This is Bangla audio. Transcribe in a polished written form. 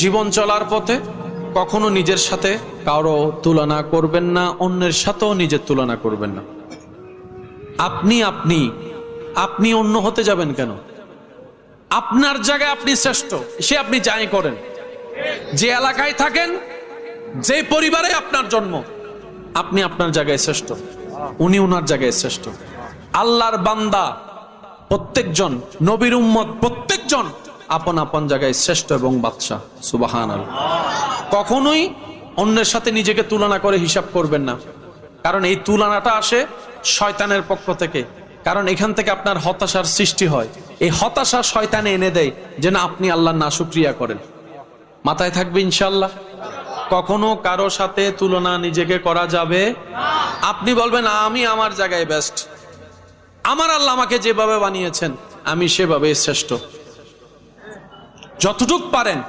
জীবন চলার পথে কখনো নিজের সাথে কারো তুলনা করবেন না, অন্যের সাথেও নিজের তুলনা করবেন না। আপনি আপনি আপনি অন্য হতে যাবেন কেন? আপনার জায়গায় আপনি শ্রেষ্ঠ, সে আপনি যাই করেন, যে এলাকায় থাকেন, যে পরিবারে আপনার জন্ম, আপনি আপনার জায়গায় শ্রেষ্ঠ, উনি উনার জায়গায় শ্রেষ্ঠ। আল্লাহর বান্দা প্রত্যেকজন, নবীর উম্মত প্রত্যেকজন আপন আপন জায়গায় শ্রেষ্ঠ এবং বাদশা। সুবহানাল্লাহ। কখনোই অন্যের সাথে নিজেকে তুলনা করে হিসাব করবেন না, কারণ এই তুলনাটা আসে শয়তানের পক্ষ থেকে। কারণ এখান থেকে আপনার হতাশার সৃষ্টি হয়। এই হতাশা শয়তানে এনে দেয় যেন আপনি আল্লাহর নাশুকরিয়া করেন। মাথায় থাকবে ইনশাআল্লাহ। কখনো কারো সাথে তুলনা নিজেকে করা যাবে। আপনি বলবেন আমি আমার জায়গায় বেস্ট, আমার আল্লাহ আমাকে যেভাবে বানিয়েছেন আমি সেভাবে শ্রেষ্ঠ। যতটুক পারেন